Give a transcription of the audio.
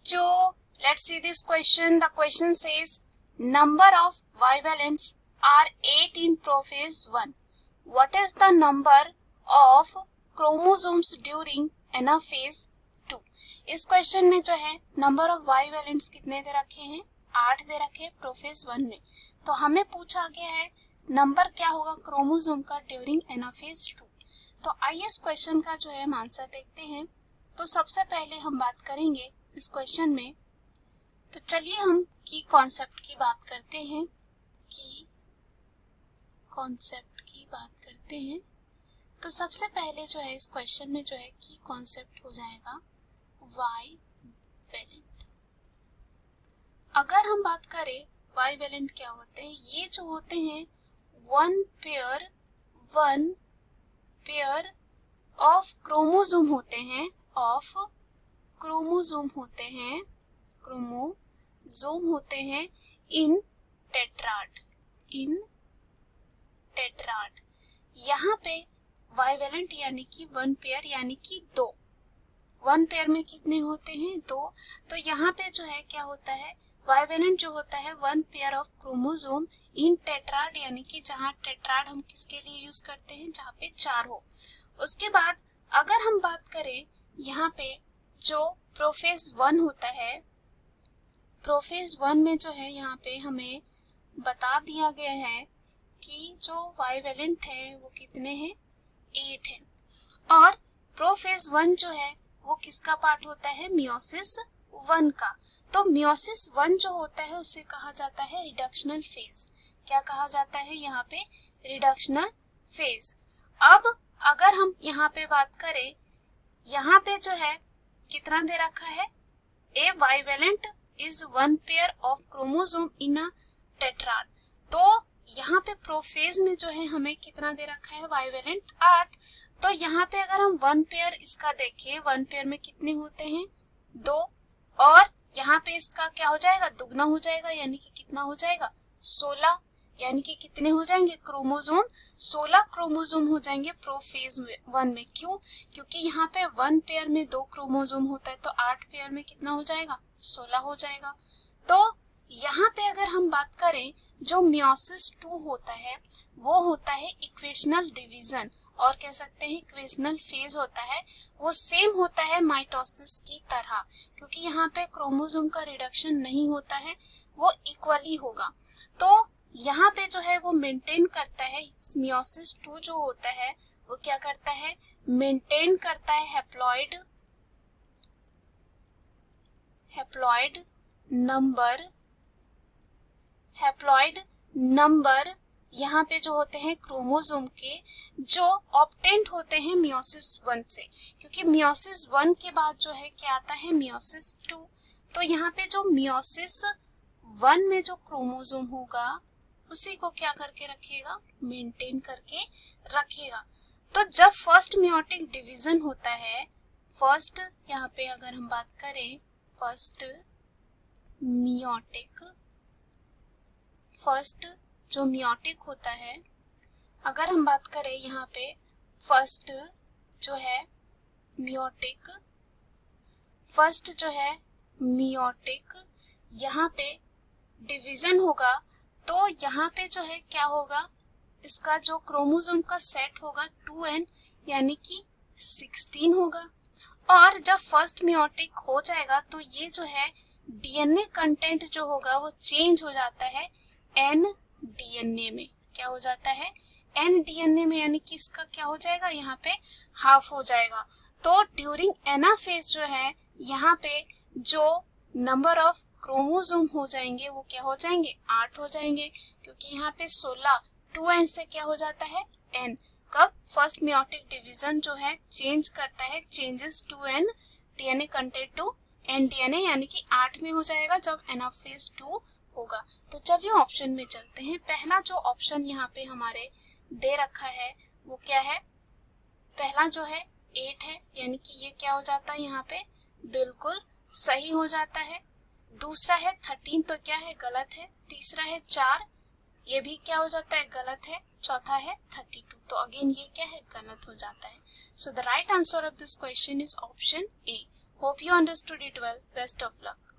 बच्चों, let's see this question. The question says number of bivalents are 8 in prophase 1. What is the number of chromosomes during anaphase 2? इस question में जो है number of बाइवेलेंट्स कितने दे रखे हैं? 8 दे रखे हैं प्रोफेज 1 में। तो हमें पूछा गया है नंबर क्या होगा क्रोमोसोम का ड्यूरिंग एनाफेज 2। तो आइए इस क्वेश्चन का जो है हम आंसर देखते हैं। तो सबसे पहले हम बात करेंगे इस क्वेश्चन में, तो चलिए हम की कॉन्सेप्ट की बात करते हैं। तो सबसे पहले जो है इस क्वेश्चन में जो है की कॉन्सेप्ट हो जाएगा बाइवेलेंट। अगर हम बात करें बाइवेलेंट क्या होते हैं, ये जो होते हैं वन पेयर ऑफ क्रोमोसोम होते हैं इन टेट्राड। यहाँ पे बाइवेलेंट यानी कि वन पेयर यानी कि दो। वन पेयर में कितने होते हैं? दो। तो यहाँ पे जो है क्या होता है, बाइवेलेंट जो होता है one pair of chromosome in tetrad, यानी कि जहाँ टेट्राड हम किसके लिए यूज करते हैं, जहाँ पे 4 हो। उसके बाद अगर हम बात करें यहाँ पे जो प्रोफेज 1 होता है, प्रोफेज 1 में जो है यहाँ पे हमें बता दिया गया है कि जो बाइवेलेंट है वो कितने हैं? 8 है। और प्रोफेज 1 जो है वो किसका पार्ट होता है? मियोसिस 1 का। तो मियोसिस 1 जो होता है उसे कहा जाता है रिडक्शनल फेज। क्या कहा जाता है यहाँ पे? Reductional phase. अब अगर हम यहाँ पे बात करें, यहाँ पे जो है कितना दे रखा है? A bivalent is one pair of chromosome in a tetrad. तो यहाँ पे प्रोफेज में जो है हमें कितना दे रखा है? बाइवेलेंट 8। तो यहाँ पे अगर हम वन पेयर इसका देखें, वन पेयर में कितने होते हैं? 2। और यहाँ पे इसका क्या हो जाएगा? दुगना हो जाएगा, यानी कि कितना हो जाएगा? 16। यानी कि कितने हो जाएंगे क्रोमोसोम? 16 क्रोमोसोम हो जाएंगे प्रोफेज 1 में। क्यों? क्योंकि यहाँ पे वन पेयर में 2 क्रोमोसोम होता है, तो 8 पेयर में कितना हो जाएगा? 16 हो जाएगा। तो यहाँ पे अगर हम बात करें, जो मियोसिस 2 होता है वो होता है इक्वेशनल डिवीजन, और कह सकते हैं इक्वेशनल फेज होता है। वो सेम होता है माइटोसिस की तरह, क्योंकि यहाँ पे क्रोमोसोम का रिडक्शन नहीं होता है, वो इक्वली होगा। तो यहाँ पे जो है वो मेंटेन करता है, मियोसिस 2 जो होता है वो क्या करता है? मेंटेन करता है हैप्लॉइड नंबर यहाँ पे जो होते हैं क्रोमोसोम के, जो ऑब्टेन्ड होते हैं मियोसिस 1 से। क्योंकि मियोसिस 1 के बाद जो है क्या आता है? मियोसिस 2। तो यहाँ पे जो मियोसिस 1 में जो क्रोमोसोम होगा उसी को क्या करके रखेगा? मेंटेन करके रखेगा। तो जब फर्स्ट मियोटिक डिवीजन होता है, फर्स्ट यहाँ पे अगर हम बात करें फर्स्ट जो मियोटिक होता है, अगर हम बात करें यहाँ पे फर्स्ट जो है मियोटिक यहाँ पे डिवीजन होगा, तो यहाँ पे जो है क्या होगा? इसका जो क्रोमोसोम का सेट होगा 2n, यानी कि 16 होगा। और जब फर्स्ट मियोटिक हो जाएगा तो ये जो है डीएनए कंटेंट जो होगा वो चेंज हो जाता है एन डीएनए में। क्या हो जाता है? एन डीएनए में, यानी कि इसका क्या हो जाएगा? यहाँ पे हाफ हो जाएगा। तो ड्यूरिंग एनाफेज जो है यहाँ पे जो नंबर ऑफ क्रोमोसोम हो जाएंगे वो क्या हो जाएंगे? 8 हो जाएंगे, क्योंकि यहाँ पे 16 2n से क्या हो जाता है? n। कब फर्स्ट मियोटिक डिवीजन जो है चेंज करता है, changes to n DNA content to n DNA, यानी कि 8 में हो जाएगा जब एनाफेज 2 होगा। तो चलिए ऑप्शन में चलते हैं। पहला जो ऑप्शन यहाँ पे हमारे दे रखा है वो क्या है? पहला जो है 8 है, यानी कि ये क्या हो जाता है? यहाँ पे बिल्कुल सही हो जाता है। दूसरा है 13, तो क्या है? गलत है। तीसरा है 4, ये भी क्या हो जाता है? गलत है। चौथा है 32, तो अगेन ये क्या है? गलत हो जाता है। So the right answer of this question is option A. Hope you understood it well. Best of luck.